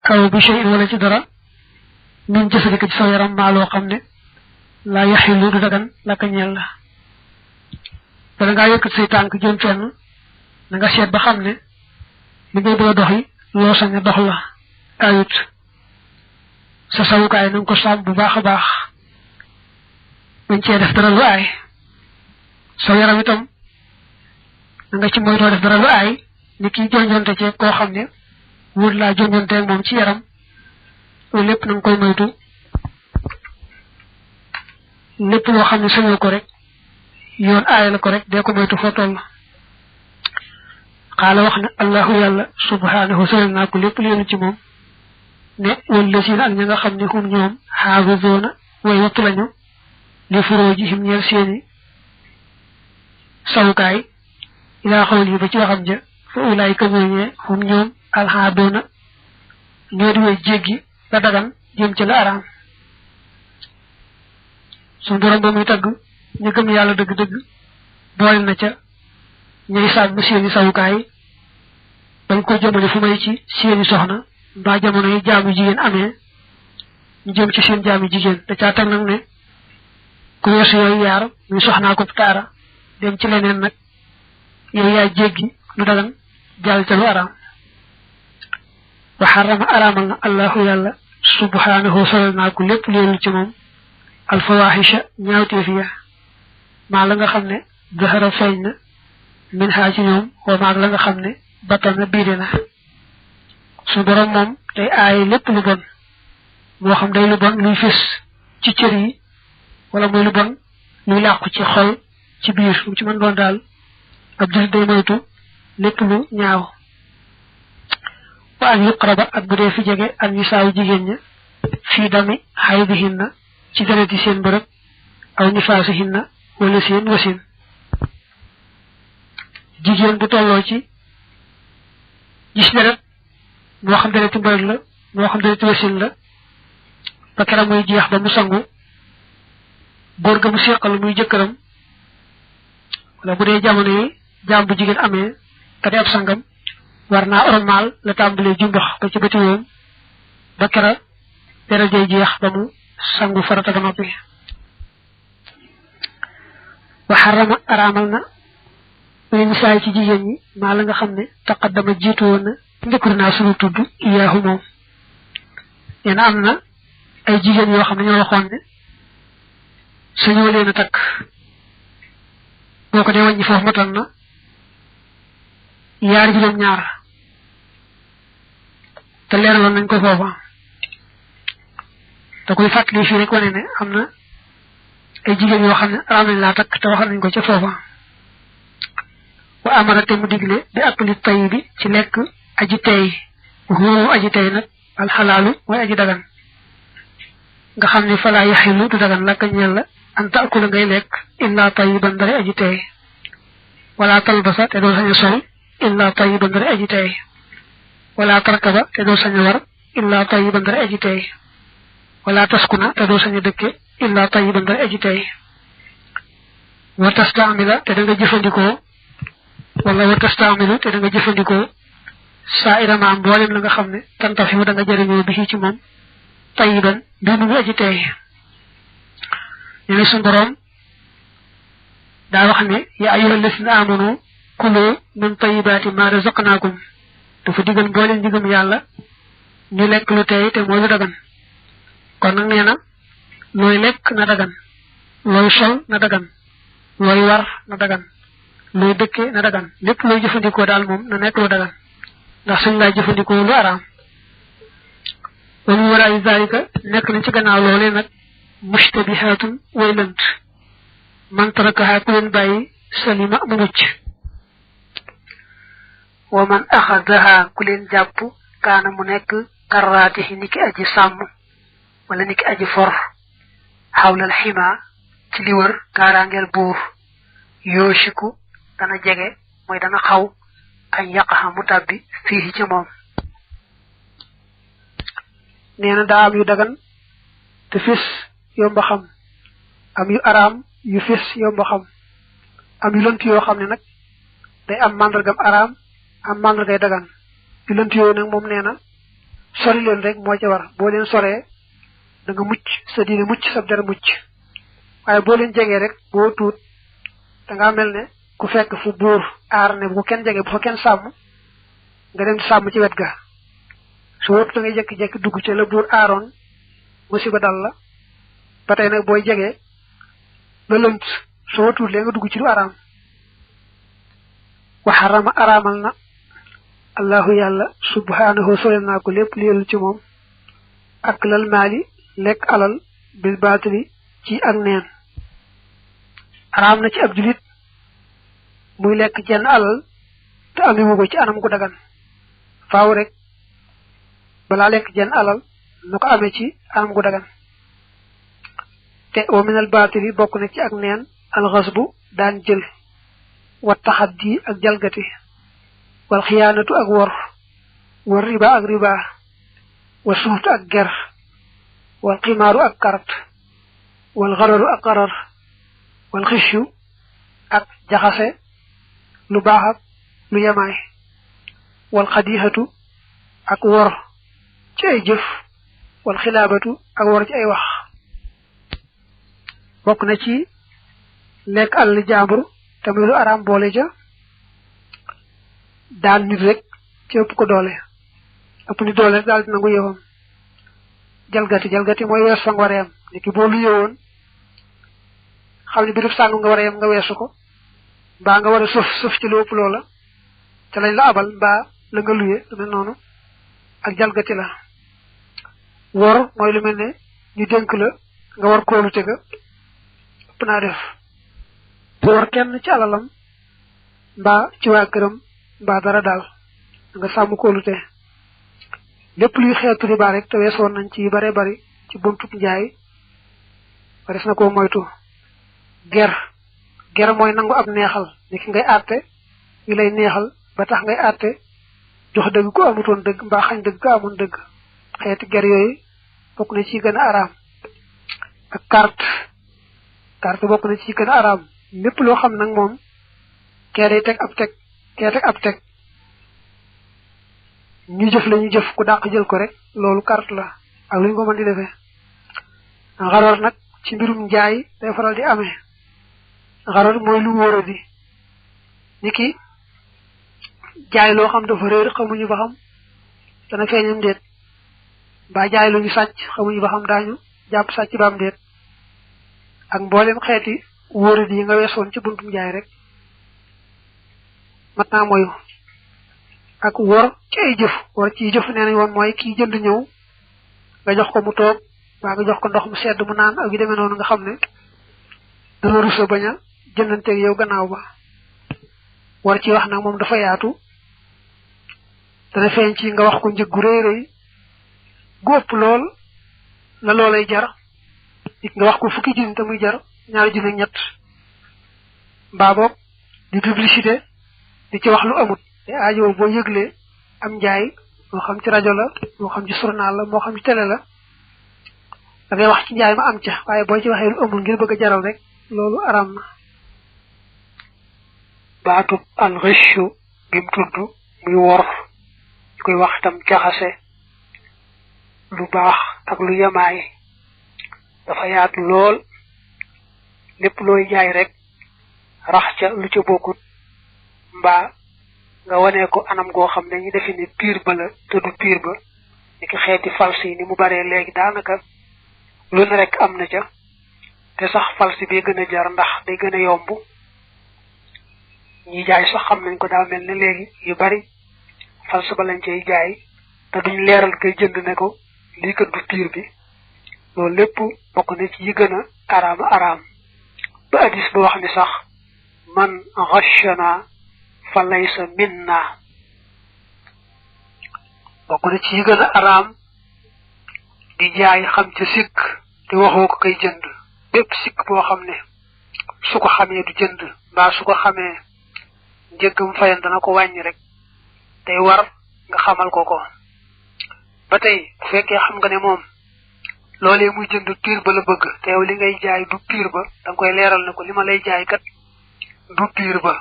aw bi shay'in wala ci dara min jëfandikoo ci sa yaram maa loo xam ne laa yaxilu du dagan la ka ñeel la bala ngaa yëkkat say tànk jëm fenn na nga seet ba xam ne li ngay bëgg a doxi loo sañ a dox la ayut sa sawukaay na nga ko sàmm bu baax a baax bañ cee def dara lu aay sa yaram itam na nga ci moytoo def dara lu aay ni kii jonjonte ci koo xam ne wut laa jonjonteeg moom ci yaram loolu lépp na nga koy moytu lépp loo xam ne sañoo ko rek yoon aay la ko rek dee ko moytu foo toll xaala wax na allahu yàlla subhanahu sëral naa ko lépp leenu ci moom ne wala siin ak ña nga xam ne hum ñoom xaafizoona way wattu lañu li furoojihim ñeel seeni sawukaay ilaa xawli yi ba ci waxam ja fa ulaayika ñooñee hum ñoom alxaadoona ñoo di way jéggi la dagan jëm ci la araam suñu borom ba muy tagg ñu gëm yàlla dëgg-dëgg boole na ca ñay sàmm seeni sawukaay bañ ko jëmale fu may ci seeni soxna mbaa jamono yi jaamu jigéen amee ñu jëm ci seen jaamu jigéen da caa teg nag ne ku weesu yooyu yaar muy soxnaa ko taara dem ci leneen nag yow yaa jéggi lu dagan jàll ca lu araam wa xarama araamal na allahu yàlla subhanahu solal naa ko lépp leelu ci moom alfawaxisha ñaawteef ya maa la nga xam ne zahara feeñ na min xaa ci ñoom wa maag la nga xam ne battal na biide na su borom moom day aaye lépp lu bon moo xam day lu bon luy fés ci cër yi wala muy lu bon luy làqu ci xol ci biir mu ci mën doon daal ab jullit day moytu lépp lu ñaaw wa an yuqraba ak bu dee fi jege an nisaaw jigéen ña fii dami xaydihinna ci dereti seen bërëb aw nifaasihinna wala seen wasin jigéen bu tolloo ci gis deret moo xam dereti mbërëg la moo xam dereti wasin la ba keram muy jeex ba mu sangu góor ga mu seqal muy jëkkëram wala bu dee jamono yi jaam bu jigéen amee te di ab sangam war naa ormaal la tàmbalee jumbax ba ci bëti woom ba kera deret jay jeex ba mu sangu farata ba noppi wa xarama araamal na muy misaay ci jigéen ñi maa la nga xam ne taqaddama jiitu woon na njëkkuri naa sunu tudd iyaahu moom nee na am na ay jigéen yoo xam ne ñoo waxoon ne sañoo leen a takk boo ko dee wàññi foofu matal na yaari juróom ñaar te leeraloon nañ ko foofa da koy fàttali fii rek wane ne am na ay jigéen yoo xam ne araam nañ laa takk te waxal nañ ko ca foofa wa amara te mu digle bi akli tay bi ci lekk aji tey waxuma aji tey nag alxalaalu mooy aji dagan nga xam ne falaa yaxilu du dagan lakka ñeel la an taakula ngay lekk illa tayiban dara aji tey wala talbasa te doo sañ a sol illa tayiban dara aji tey wala tarkaba te doo sañ a war illa tayiban dara aji tey wala taskuna te doo sañ a dëkke illa tayiban dara aji tey wa tastaamila te da nga jëfandikoo wala wa tastaamilu te da nga jëfandikoo saa iramaam mboolem la nga xam ne tantafi mu da nga jëriñoo bi ci moom tayiban mbir mu ngi aji tey ñu ne suñu boroom daa wax ne yaa ayyuhal lazina amanu kulu min tayibaati ma razaqnaakum dafa digal mboolem digam yàlla ñu lekk lu tey te mooy lu dagan kon nag nee na looy lekk na dagan looy sol na dagan looy war na dagan looy dëkke na dagan lépp looy jëfandikoo daal moom na nekk lu dagan ndax suñ laa jëfandikoo lu araam wa min waraa'i zaalika nekk nañ ci gannaaw loolee nag mushtabihaatun way lënt man tarakaha ku leen bàyyi salima mu mucc wa man axadaha ku leen jàpp kaana mu nekk karraatihi niki aji sàmm wala niki aji for xawlal xima ci li wër kaaraangeel buur yooshiku dana jege mooy dana xaw añ yaqaxa mu tàbbi fii ci moom nee na daa am yu dagan te fis yomba xam am yu araam yu fis yomba xam am yu lënt yoo xam ne nag day am màndargam araam am màndargay dagan yu lënt yooyu nag moom nee na sori leen rek moo ci war boo leen soree da nga mucc sa diine mucc sa dara mucc waaye boo leen jegee rek boo tuut da nga mel ne ku fekk fu buur aar ne bu kenn jege bu fa kenn sàmm nga dem sàmm ci wet ga su wëpp da ngay jekki-jekki dugg ci la buur aaroon musiba dal la ba tey nag booy jegee la lënt su wëtuut lee nga dugg ci lu araam wa harama araamal na allahu yàlla subhanahu solel naa ko lépp li ci moom ak lal maali lekk alal bil baatili ci ak neen araam na ci ab julit muy lekk jenn alal te amiwu ko ci anam gu dagan faaw rek balaa lekk jenn alal na ko amee ci anam gu dagan te wa minal baatili bokk na ci ak neen alxasbu daan jël wa taxaddi ak jalgati wal xiyaanatu ak wor riba ak riba wa suxtu ak ger wal ximaaru ak karat wal xararu ak xarar wal xishu ak jaxase lu baax ak lu yemaay wal xadixatu ak wor ci ay jëf wal xilaabatu ak wor ci ay wax bokk na ci lekk àll jaambur tamit lu araam boole ja daan nit rek ci ëpp ko doole ëpp ni doole rek daal di nangu yëfam jalgati mooy wees fa nga war a yem ni ki boo lu yëwoon xam ne birub sàngu nga war a yem nga weesu ko mbaa nga war a suuf ci lu ëpp loola te lañ la abal mbaa la nga luye lu mel noonu ak jalgati la wor mooy lu mel ne ñu dénk la nga war koolu te ga ëpp naa def wor kenn ci alalam mbaa ci waa këram mbaa dara daal nga sàmm kóolute lépp luy xeetu riba rek te weesoon nañ ci bare bari ci buntub njaay ba des na koo moytu ger mooy nangu ab neexal ni ki ngay àtte ñu lay neexal ba tax ngay àtte jox dëgg ko amutoon dëgg mbaa xañ dëgg ko amoon dëgg xeeti ger yooyu bokk na ci gën a araam ak carte bokk na ci gën a araam lépp loo xam nag moom kee day teg ab teg ñu jëf la ñu jëf ku dàq jël ko rek loolu carte la ak lu ñu ko mën di defee xaroor nag ci mbirum njaay day faral di amee xaroor mooy lu wóora di ni ki jaay loo xam dafa réer xamuñu ba xam dana feeñam déet ba jaay lu ñu sàcc xamuñu ba xam daañu jàpp sàcc ba am déet ak mboolem xeeti wóora di yi nga weesoon ci buntum njaay rek mat naa moyu ak wor ci ay jëf wor ci jëf nee nañ woon mooy kii jënd ñëw nga jox ko mu toog waa nga jox ko ndox mu sedd mu naan ak yu demee noonu nga xam ne dana rusa bañ a jëndanteeg yow gannaaw ba war ci wax nag moom dafa yaatu dana feeñ ci nga wax ko njëg gu rëy gu ëpp lool la loolay jar nga wax ko fukki junni te muy jar ñaari junni ak ñett mbaa boog di publicité di ci wax lu amut te aajo boo yëglee am njaay moo xam ci rajo la moo xam ci journal la moo xam ci télé la da ngay wax ci njaay ma am ca waaye boo ci waxee lu amul ngir bëgg a jaral rek loolu araam na baatub alxëccu gim tudd muy wor ñu koy wax tam jaxase lu baax ak lu yemaay dafa yaatu lool lépp looy jaay rek rax ca lu ca bokkut mbaa nga wane ko anam goo xam ne ñu defe ne piir ba la te du piir ba ni ki xeeti falsi yi ni mu baree léegi daanaka lu ne rek am na ca te sax falsi bi gën a jar ndax day gën a yomb ñi jaay sax xam nañ ko daa mel ne léegi yu bari falsi ba lañ cay jaay te duñ leeral kay jënd ne ko lii kat du piir bi loolu lépp bokk na ci yi gën a araam ba hadis ba wax ni sax man ghashana fa laysa minna bokk na ci yi gën a araam di jaay xam ca sikk te waxoo ko koy jënd bépp sikk boo xam ne su ko xamee du jënd mbaa su ko xamee njëggam fayan dana ko wàññi rek day war nga xamal ko ba tey bu fekkee xam nga ne moom loolee muy jënd piir ba la bëgg te yow li ngay jaay du piir ba danga koy leeral ne ko li ma lay jaay kat du piir ba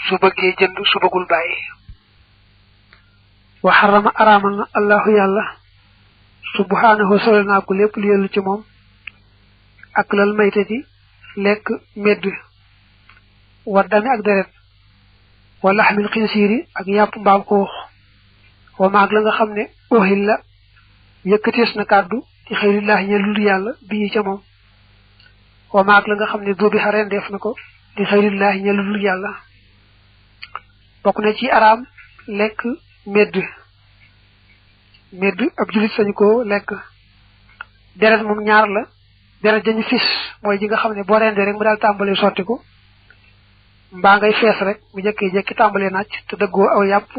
su bëggee jënd su bëggul bàyyi wa harrama aramal allahu yalla subhanahu solna ko lepp lu yelu ci mom ak lal maytati lek med wa dami ak deret wa lahmil khinsiri ak yap mbam ko wa maag la nga xamne ohilla yëkkatees na kàddu ci xëyrillah ñelul yàlla bii ca moom wa maag la nga xam ne duubi xareen def na ko di xëyrillah ñelul yàlla bokk na ci araam lekk medd ab julit sañu ko lekk deret moom ñaar la deret dañu fis mooy ji nga xam ne boo rendee rek mu daal tàmbalee sotti ko mbaa ngay fees rek mu jekki tàmbalee naaj te dëggoo aw yàpp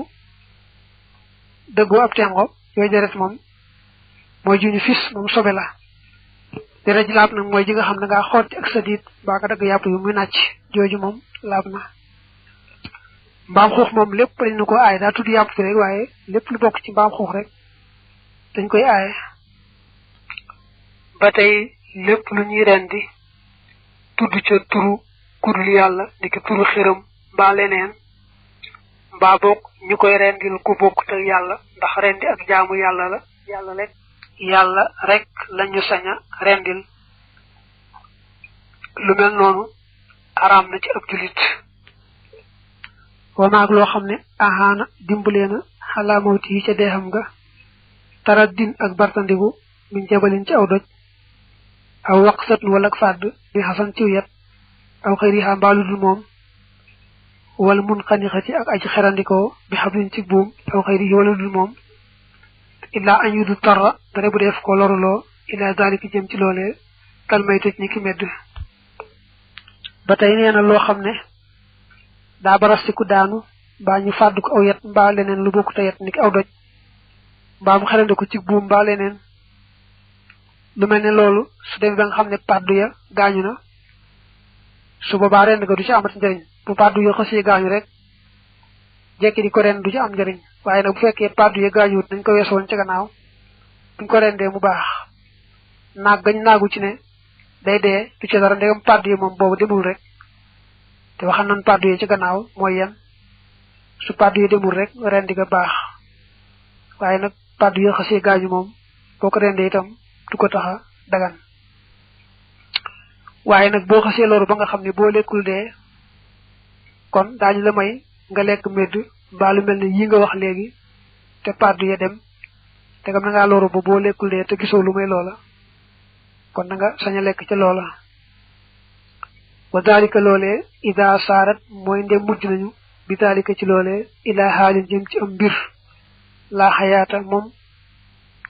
dëggoo ab tengo yooyu deret moom moy juñu fis mom sobe la dara ji laab nak moy ji nga xam nga xoti ak sadit ba ka dag yapp yu muy nacc joju mom laab na mbam xoox mom lepp dañ ko ay da tuddu yapp rek waye lepp lu bok ci mbam xoox rek dañ koy ay batay lepp lu ñuy rendi tuddu ci turu kudul yalla dik turu xiram ba leneen ba bok ñukoy rendil ku bok te yalla ndax rendi ak jaamu yalla la yalla rek lañu saña rendil lu mel nonu haram na ci ab julit wa maag lo xamne ahana dimbalena hala mawti ci deham nga taraddin ak bartandigu min jabalin ci aw doj aw waqsat wala fad bi hasan ci yet aw khayriha baludul mom wal munqaniqati ak aji xerandiko bi hablin ci boom aw khayrihi wala dul mom illa an yudu tarra dara bu def ko lorulo ila zalika jëm ci lolé kal may tej ni ki med batay neena lo xamne da barasti ku daanu ba ñu faddu ko aw yet ba leneen lu bokku tayet ni ki aw doj ba mu xarande ko ci boom ba leneen lu melni lolu su dem ba nga xamne paddu ya gañu na su boba rend ga du ci amat ndariñ bu paddu ya xasi gañu rek jekki di ko ren du ci am ndariñ waye nak bu fekke paddu ya gañu dañ ko wesson ci gannaaw buñ ko rendé mu baax naag gañ naagu ci ne day dé du ci dara ndegam paddu ya mom bobu demul rek te waxan nan paddu ya ci gannaaw moy yam su paddu ya demul rek rendi ga baax waye nak paddu ya xasi gañu mom boko rendé itam du ko taxa dagan waye nak bo xasse loru ba nga xamni bo lekul dé kon dañu la may nga lek med ba lu melni yi nga wax legi te paddu ya dem te gam nga loru bo lekul dé te gisso lu may lola kon nga saña lek ci lola wa dalika lolé ida sarat moy ndé mujj nañu bi dalika ci lolé ila halin jëm ci am bir la hayata mom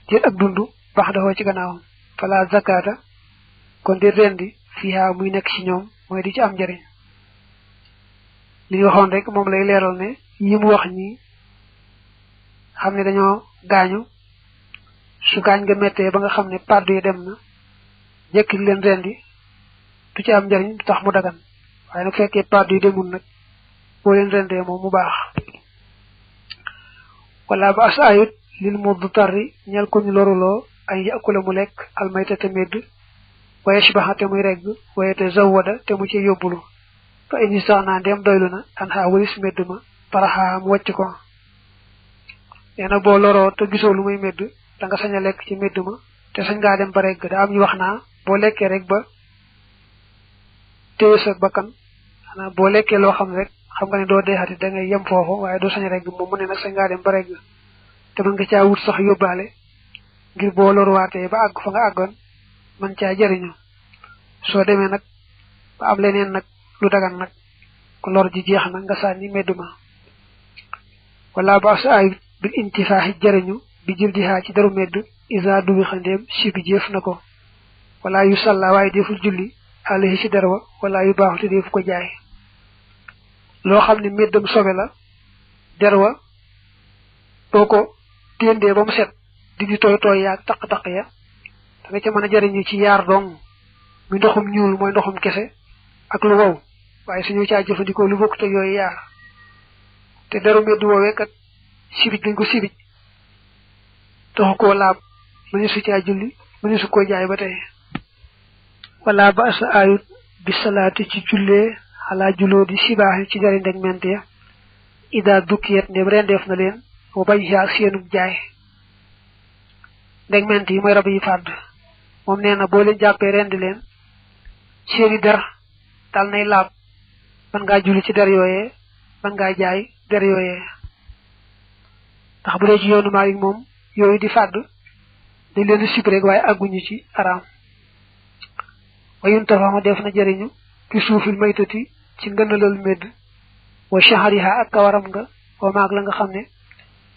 ci ak dundu bax dafa ci gannaawam fala zakata kon di rendi fiha muy nek ci ñoom moy di ci am jariñ li waxon rek mom lay leral ne yimu wax ni xamne dañoo gañu su gañ nga metté ba nga xamne paddu yi dem na jekk leen rendi du ci am jariñ tax mu dagan waye nak fekke paddu yi demul nak bo leen rendé mom mu baax wala ba asayut lil mudtarri ñal ko ñu lorulo ay yakula mu lek al maytata med wa yashbaha te muy reg wa yatazawwada te mu ci yobulu fa ini sana dem doyluna an ha walis meduma paraha mu wacc ko ena bo loro te giso lu muy med da nga saña lek ci meduma te sañ nga dem ba reg da am ñu waxna bo lekke rek ba teew sa bakkan ana bo lekke lo xam rek xam nga ne do deexati da ngay yem fofu waye do sañ reg mo mu ne nak sañ nga dem ba reg te man nga ca wut sax yobale ngir bo lor waté ba ag fa nga agon man ca jariñu so démé nak ba am leneen nak lu dagan nak ko lor ji jeex na nga sañi meduma wala ba sa ay bil intifahi jariñu bi jildiha ci daru med iza du bi xandem ci bi jef nako wala yu salla way defu julli alayhi ci darwa wala yu baaxu def ko jaay lo xamni meddam sobe la darwa boko tende bam set di toy toy ya tak tak ya da nga ci mëna jariñu ci yar dong mi ndoxum ñuul moy ndoxum kesse ak lu waw waye suñu ci jëfandiko lu bokku te yoy yar te daru meddu wowe kat sibit dañ ko sibit tax ko laab mëni su ci julli mëni su ko jaay ba tay wala ba sa ayut bi salati ci julle ala julo di sibahi ci jari ndek mente ida dukiyat ne rendef na len wa bayha seenu jaay ndeg ment yi mooy rab yi fàdd moom nee na boo leen jàppee rendi leen seeni der dal nay laab ban ngaa julli ci der yooyee ban ngaa jaay der yooyee ndax bu dee ci yoonu Maalik moom yooyu di fàdd dañ leen di sib rek waaye àgguñu ci araam wayun tafama def na jëriñu ci suufil maytati ci ngënalal medd wa shahriha ak kawaram nga wa maag la nga xam ne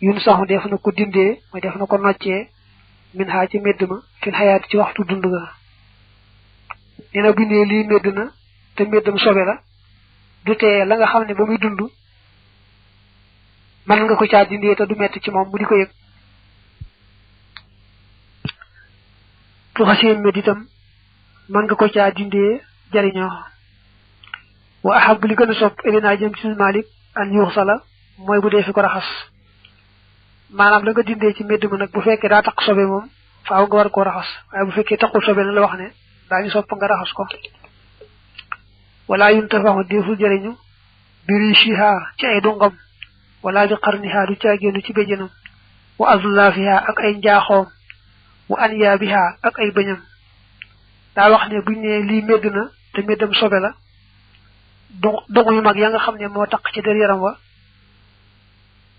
yun saxu def na ko dindee mooy def na ko noccee min ha ci medd ma fil xayaati ci waxtu dund ga nee na bu nee lii medd na te meddam sobe la du tee la nga xam ne ba muy dund man nga ko caa dindee te du metti ci moom mu di ko yëg bu xasee medd itam man nga ko caa dindee jariñoo wa ahab li gën a sopp elina jëm ci Malik an yuux sala mooy bu dee fi ko raxas maanaam la nga dindee ci medd ma nag bu fekkee daa taq sobe moom faaw nga war koo raxas waaye bu fekkee taqul sobe na la wax ne daañu sopp nga raxas ko wala yuntafaxu deful jëriñu biri shiha ci ay dungam wala bi qarniha du caagéenu ci béjjënam wa azlafiha ak ay njaaxoom wa anyabiha ak ay bëñam daa wax ne buñ ne lii medd na te meddam sobe la dongu yu mag ya nga xam ne moo taq ci der yaram wa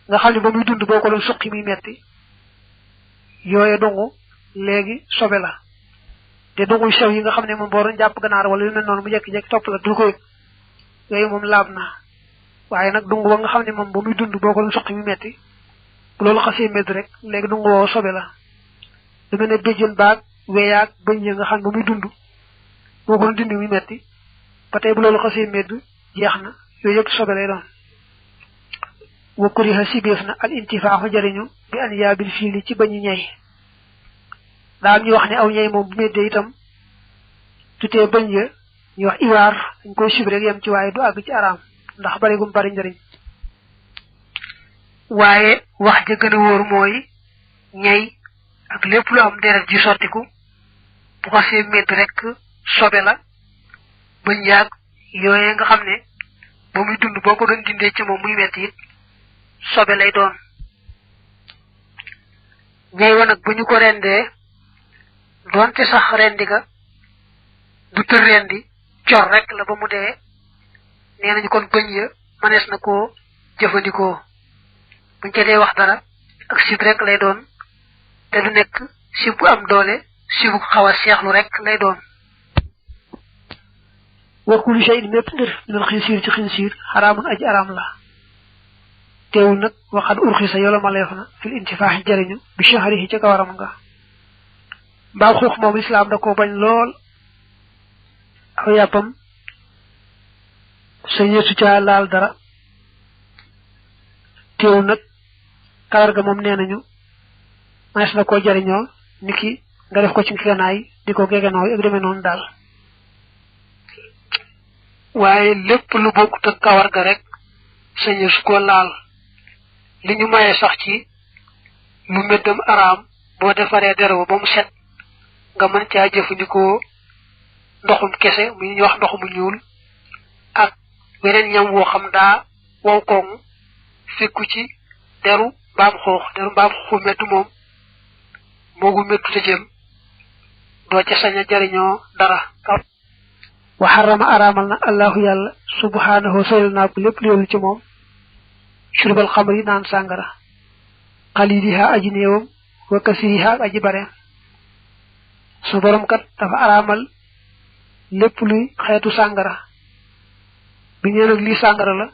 nga xam ne ba muy dund boo ko doon suqi muy metti yooye dongu léegi sobe la te dongu yu sew yi nga xam ne moom boo doon jàpp ganaar wala yu mel noonu mu jekki-jekki topp la du ko yëg yooyu moom laab na waaye nag dongu ba nga xam ne moom ba muy dund boo ko doon suqi muy metti bu loolu xasee medd rek léegi dongu woo sobe la lu mel ne béjjën baag weyaag bëñ ya nga xam ne ba muy dund boo ko doon dindi muy metti ba tey bu loolu xasee medd jeex na yooyu yëpp sobe lay doon wa kuriha sibeef na al intifaaxu jariñu bi an yaabil fiili ci bañu ñay daa am ñu wax ne aw ñay moom bu meddee itam tutee bañ ya ñu wax iwaar dañ koy sib rek yem ci waaye du àgg ci araam ndax bari gum bari njariñ waaye wax ja gën a wóor mooy ñay ak lépp lu am deret ji sottiku bu xasee medd rek sobe la bañ yaag yooye nga xam ne ba muy dund boo ko doon dindee ci moom muy metti it sobe lay doon ñay wa nag bu ñu ko rendee doonte sax rendi ga du tër rendi cor rek la ba mu dee nee nañu kon bëñ ya manees na koo jëfandikoo buñ ca dee wax dara ak sib rek lay doon te du nekk sib bu am doole sibu xaw a seexlu rek lay doon wa kullu shay'in mépp mbir minal xinsiir ci xinsiir xaraamun aji araam la teewul nag waxad urxisa yola ma leef na fil intifaaxi jariñu bi shahrihi ca kawaram nga mbaam xuux moom lislaam da ko bañ lool aw yàppam sa ñeetu ca laal dara teewul nag kawar ga moom nee nañu manes na koo jariñoo niki nga def ko ci ngeganaay di ko gegenooy ak demee noonu daal waaye lépp lu bokkut ak kawar ga rek sañu su ko laal li ñu maye sax ci lu meddam araam boo defaree deraw ba mu set nga mën caa jëfandikoo ndoxum kese mu ñu wax ndox mu ñuul ak weneen ñam woo xam daa wow koŋ fekku ci deru mbaam xoox mettu moom moogu mettu te jëm doo ca sañ a jariñoo dara wa harrama araamal na allahu yàlla subhanahu soyal naa ko lépp léelu ci moom shurbal xamri naan sàngara xaliliha aji néewam wa kasiriha ak aji bareem su borom kat dafa araamal lépp luy xeetu sàngara bi ñee nag lii sàngara la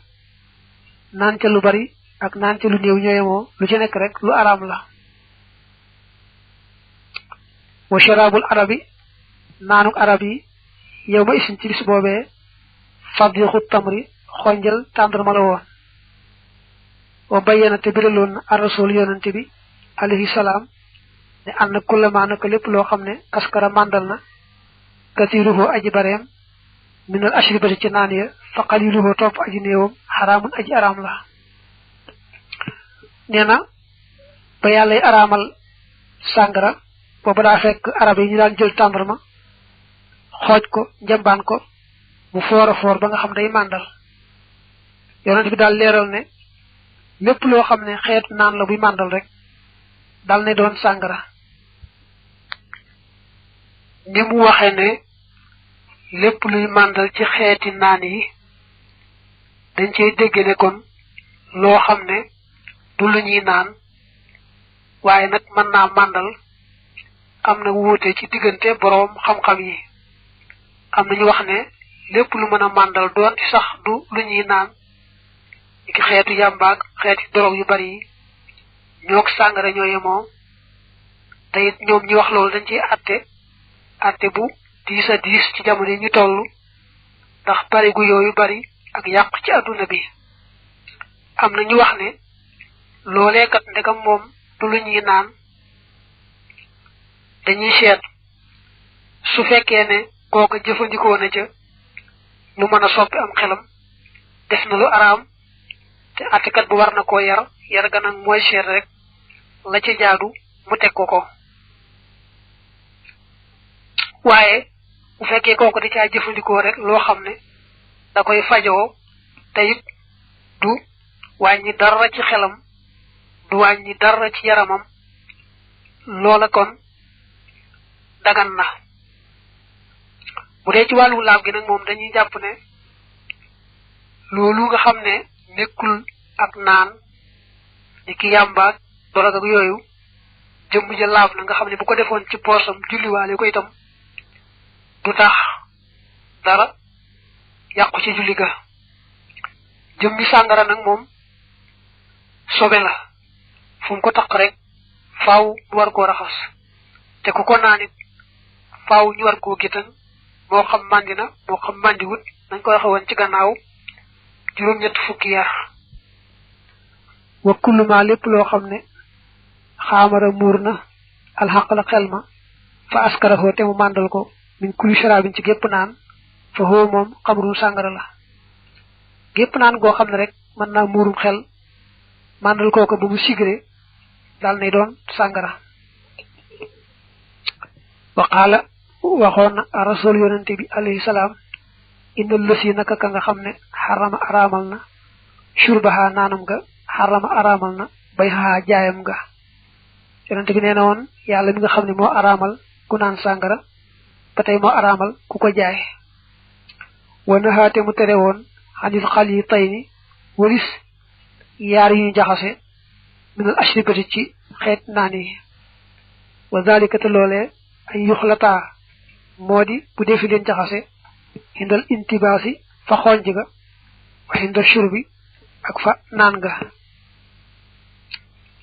naan ca lu bari ak naan ca lu néew ñooyemoo lu ci nekk rek lu araam la wa sharabul arabi naanuk arab yi yow ma isin ci bis boobee fadixu tamri xonjal tàndarma la woon wa bayyana te biraloon na ar rasul yonante bi alayhi salaam ne ànd na kullama naka lépp loo xam ne askara màndal na katiruhu aji bareem minal ashribati ci naan ya fa qaliluhu topp aji néewam xaraamun aji araam la nee na ba yàllay araamal sàngara booba daa fekk arab yi ñu daan jël tàndarma xooj ko njambaan ko mu foor a foor ba nga xam day màndal yonent bi daal leeral ne lépp loo xam ne xeetu naan la buy màndal rek dal ne doon sàngara ni mu waxe ne lépp luy màndal ci xeeti naan yi dañ cey dégg ne kon loo xam ne du lu ñuy naan waaye nag mën naa màndal am na wuute ci diggante boroom xam-xam yi am nañu wax ne lépp lu mën a màndal doon ci sax du lu ñuy naan ki xeetu yàmbaag xeeti dorog yu bari yi ñoog sàngara ñoo yemoo te it ñoom ñi wax loolu dañ ciy atte bu diis a diis ci jamono yi ñu toll ndax bari gu yooyu bari ak yàq ci adduna bi am na ñu wax ne loolee kat ndegam moom du lu ñuy naan dañuy seet su fekkee ne kooka jëfandikoo na ca lu mën a soppi am xelam def na lu araam te attekat bu war na koo yar ga nag mooy seet rek la ca jaadu mu teg ko waaye bu fekkee kooku di caa jëfandikoo rek loo xam ne da koy fajoo te it du wàññi dara ci xelam du wàññi dara ci yaramam loola kon dagan na bu dee ci wàllu laab gi nag moom dañuy jàpp ne loolu nga xam ne nekkul ak naan ni ki yàmbaag dorog ak yooyu jëmm ja laab na nga xam ne bu ko defoon ci poosam julliwaale ko itam du tax dara yàqu ci julli ga jëmmi sàngara nag moom sobe la fu mu ko taq rek faaw ñu war koo raxas te ku ko naanit faaw ñu war koo gétan moo xam màndi na moo xam màndi wut nañ ko waxe woon ci gannaaw juróom-ñett fukki yar wa kullu ma lépp loo xam ne xaamara muur na alxaq la xel ma fa askaraho te mu màndal ko min kulli sharabin ci gépp naan fa hoo moom xamrun sàngara la gépp naan goo xam ne rek mën naa muurum xel màndal kooko ba mu sigré dal nay doon sàngara waqaala waxoon na rasul yonente bi alayhi salaam inna lësi naka ka nga xam ne xarama araamal na shurbaha naanam ga xarama araamal na bay xaa jaayam ga yonente bi nee na woon yàlla mi nga xam ne moo araamal ku naan sàngara ba tey moo araamal ku ko jaay wa nahaate mu tere woon xanil xal yi tay ni walis yaar yu ñu jaxase minal ashribati ci xeet naan yi wa zalika te loolee ay yuxlataa moo di bu defi leen jaxase hindal intibaasi fa xonj ga wa hindal shurbi ak fa naan ga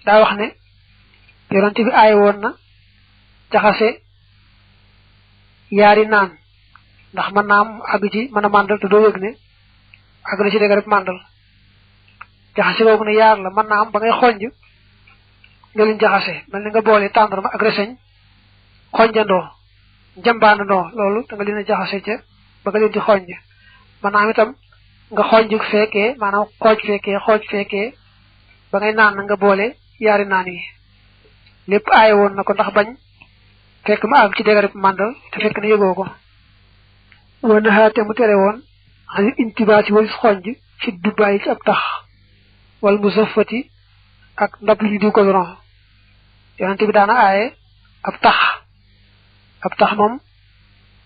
daa wax ne yonente bi aay woon na jaxase yaari naan ndax mën naa am àgg ci mën a màndal te doo yëg ne àgg na ci dégg rek màndal jaxase googu ne yaar la mën naa am ba ngay xonj nga leen jaxase mel ni nga boole tàndarma ak reseñ xonjandoo njambaanandoo loolu da nga leen a jaxase ca ba nga leen di xonj mën naa am itam nga xonj fekkee maanaam xooj fekkee ba ngay naan na nga boole yaari naan yi lépp aaye woon na ko ndax bañ fekk ma àgg ci dégg rek màndal te fekk na yëgoo ko wa nahaate mu tere woon xanit intibaasi walis xonj ci dubbaay ci ab tax wal musafati ak ndab lu ñu diw ko doron yonente bi daana aaye ab tax moom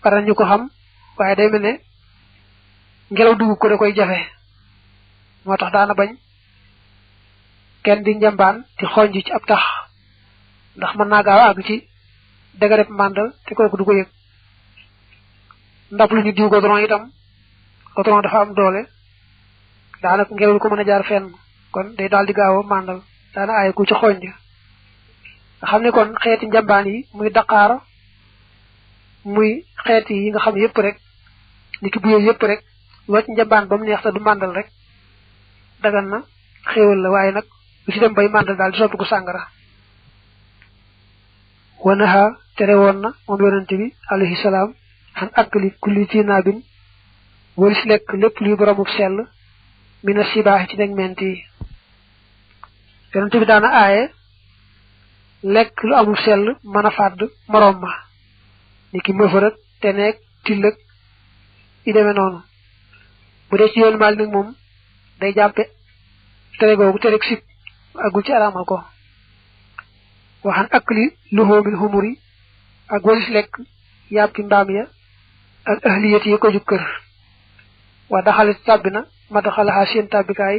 para ñu ko xam waaye day mel ne ngelaw dugub ko da koy jafe moo tax daana bañ kenn di njambaan di xonj ci ab tax ndax mën naa gaaw àgg ci dëgërëb màndal te kooku du ko yëg ndab lu ñu diw goudron itam goudron dafa am doole daanaka ngelaw ko mën a jaar fenn kon day daal di gaaw a màndal daana aaye ku ci xonj nga xam ne kon xeeti njambaan yi muy daqaar muy xeeti yi nga xam yëpp rek niki bu yooyu yëpp rek loo ci njambaan ba mu neex te du màndal rek dagan na xéewal la waaye nag lu ci dem bay màndal daal di soppi ko sàngara wanaha tere woon na moom yonente bi alayhi salaam xan akli kulli tinaabin walis lekk lépp luy boromub sell mina sibaax ci neg ment yi yonente bi daana aaye lekk lu amul sell mën a fàdd moroom ma ni ki mëfërëg teneeg tillëg i demee noonu bu dee ci yoonu maal nag moom day jàppe tere googu tere sib agul ci araamal ko waxan akli luhumil humuri ak walis lekk yàppi mbaam ya ak ahliyat yi ko ju kër wa daxalit tàbbina ma daxalaxaa seen tàbbikaay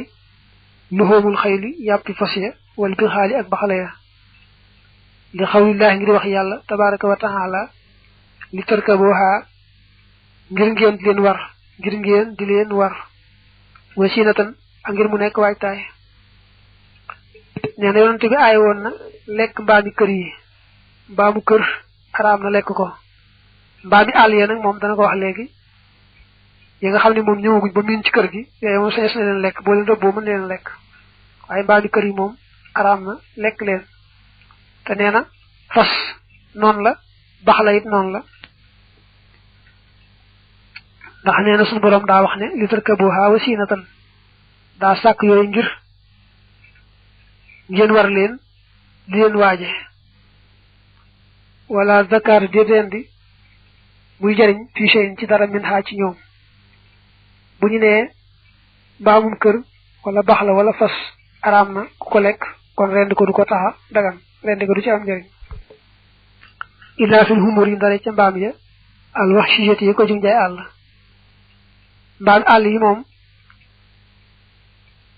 luhumul xayli yàppi fas ya wal bi xaali ak baxala ya li xawlillahi ngir wax yàlla tabaraka wa taala li tarkabuha ngir ngeen di leen war wasinatan ak ngir mu nekk waajtaay nee na yonent bi aay woon na lekk mbaami kër yi mbaamu kër araam na lekk ko mbaami àll ya nag moom dana ko wax léegi yi nga xam ne moom ñëwaguñ ba miin ci kër gi yooyu moom sañes na leen lekk boo leen rëbboo mën leen lekk waaye mbaami kër yi moom araam na lekk leen te nee na fas noonu la bax la it noonu la ndax nee na suñu borom daa wax ne li tarkabuha wasinatan daa sàkk yooyu ngir ngeen war leen di leen waaje wala zakar déedéen di muy jariñ fii seen ci dara min xaa ci ñoom bu ñu nee mbaamum kër wala bax la wala fas araam na ku ko lekk kon rend ko du ko taxa dagan rend ko du ci am njariñ illa fil humur yi ndare ca mbaam ya al wax sijeti yi ko jug njaay àll mbaam àll yi moom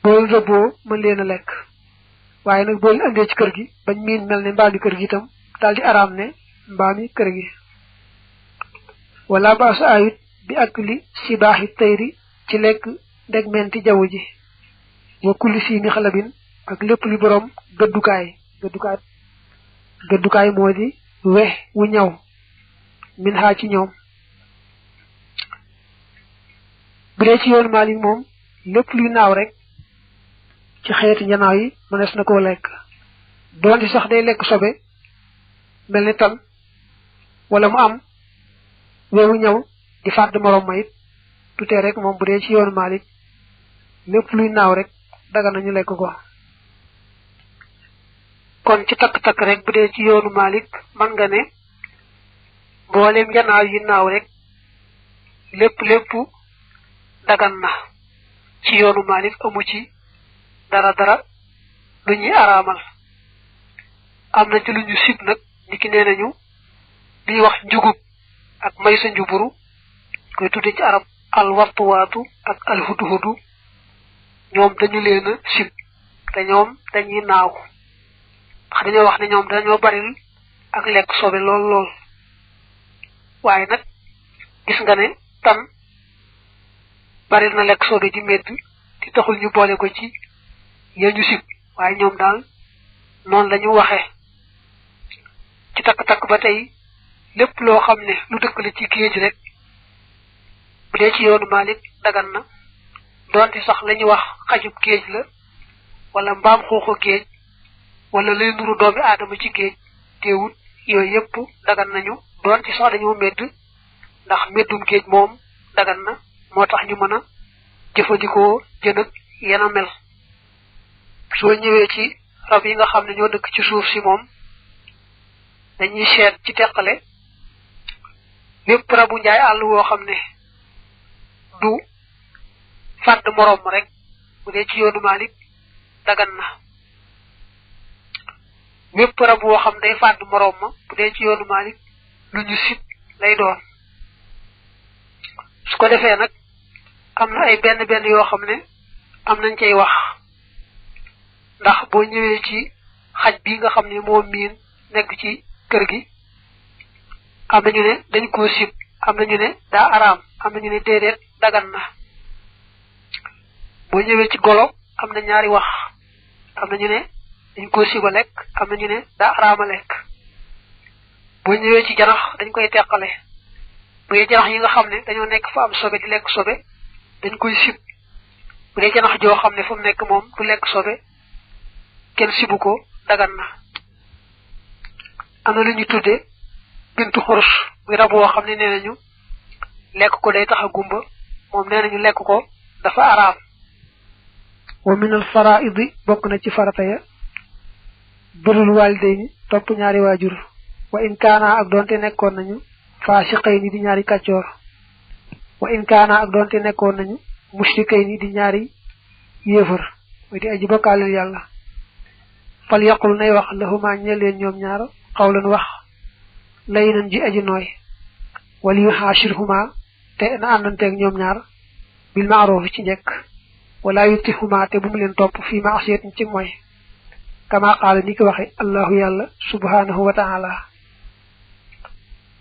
bool rëbboo mën leen a lekk waaye nag bool andee ci kër gi bañ miin mel ne mbaami kër gi itam daal di araam ne mbaami kër gi wala baas ayut bi ak li sibaaxi tayri ci lekk ndegmenti jaww ji wa kulli siini xalabin ak lépp li borom gëddukaay moo di we wu ñaw min xaa ci ñoom bu dee ci yoonu Maalik moom lépp luy naaw rek ci xeeti njanaaw yi mënees na koo lekk doonte sax day lekk sobe mel ni tan wala mu am wewu ñaw di fàdd morom ma it tutee rek moom bu dee ci yoonu Maalik lépp luy naaw rek daga nañu lekk ko kon ci takk-takk rek bu dee ci yoonu Maalik man nga ne mbooleem njanaaw yi naaw rek lépp dagan na ci yoonu Maalik amu ci dara lu ñuy araamal am na ci lu ñu sib nag niki nee nañu li wax njugub ak may sa njuburu koy tudde ci arab al wartuwaatu ak al hudhudu ñoom dañu leen a sib te ñoom dañuy naaw ndax dañoo wax ne ñoom dañoo baril ak lekk sobe lool waaye nag gis nga ne tan baril na lekk sobe di medd di taxul ñu boole ko ci ya ñu sib waaye ñoom daal noonu la ñu waxee ci takk-takk ba tey lépp loo xam ne lu dëkkale ci géej rek bu dee ci yoonu Maalik dagan na doonte sax la ñu wax xajub géej la wala mbaam xuuxu géej wala lay nuru doomi aadama ci géej teewut yooyu yëpp dagan nañu doonte sax dañoo medd ndax meddum géej moom dagan na moo tax ñu mën a jëfandikoo jën ak yena mel soo ñëwee ci rab yi nga xam ne ñoo dëkk ci suuf si moom dañuy seet ci teqale lépp rabu njaay àll woo xam ne du fàdd moroom ma rek bu dee ci yoonu Maalik dagan na lépp rab woo xam day fàdd moroom ma bu dee ci yoonu Maalik lu ñu sib lay doon su ko defee nag am na ay benn yoo xam ne am nañ cay wax ndax boo ñëwee ci xaj bi nga xam ne moo miin nekk ci kër gi am nañu ne dañ koo sib am nañu ne daa araam am nañu ne déedéet dagan na boo ñëwee ci golo am na ñaari wax am nañu ne dañ koo siba lekk am nañu ne daa araama lekk boo ñëwee ci janax dañ koy teqale bu dee janax yi nga xam ne dañoo nekk fa am sobe di lekk sobe dañ koy sib bu dee janax joo xam ne fa mu nekk moom du lekk sobe kenn sibu ko dagan na am na lu ñu tudde bintu xurus muy rab woo xam ne nee nañu lekk ko day tax a gumba moom nee nañu lekk ko dafa araam wa min al faraidi bokk na ci farata ya birrul walidayni topp ñaari waajur wa in kaana ak doonte nekkoon nañu faasiqayni di ñaari kàccoor wa in kaana ak doonte nekkoon nañu mushrikayni di ñaari yéefar muy di aji bokkaaleel yàlla fal yaqul nay wax lahuma ñeel leen ñoom ñaar xawlan wax laynan ji aji nooy wal yuhashirhuma te na àndanteeg ñoom ñaar bil ma'ruf ci njëkk wala yutihuma te bu mu leen topp fii ma'siyatin ci mooy kama qaala ni ko waxe allahu yàlla subhanahu wa ta'ala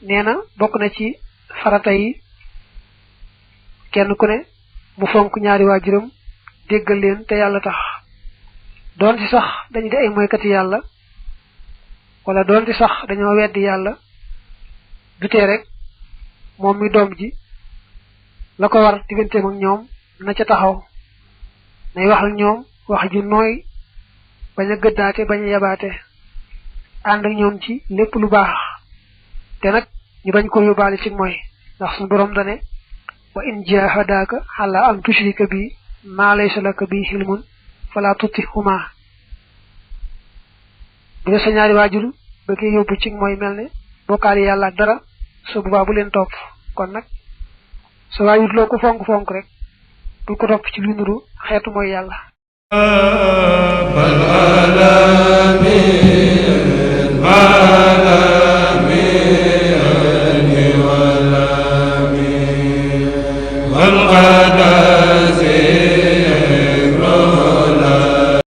nee na bokk na ci farata yi kenn ku ne mu fonk ñaari waajuram déggal leen te yàlla tax doon ci sax dañu di ay moykati yàlla wala doon ci sax dañoo weddi yàlla du tee rek moom mi doom ji la ko war digganteem ak ñoom na ca taxaw nay wax ak ñoom wax ju nooy bañ a gëddaate bañ a yabaate ànd ak ñoom ci lépp lu baax te nag ñu bañ ko yóbbaale ci mooy ndax suñu borom dane wa in jahadaka ala an tushrika bi ma laysa laka bi hilmun fala tutihuma bu la sa ñaari waajur bëggee yóbbu ci mooy mel ne bokkaale yàlla ak dara su boobaa bu leen topp kon nag sa waajur loo ko fonk rek bul ko topp ci lu nuru xeetu mooy yàlla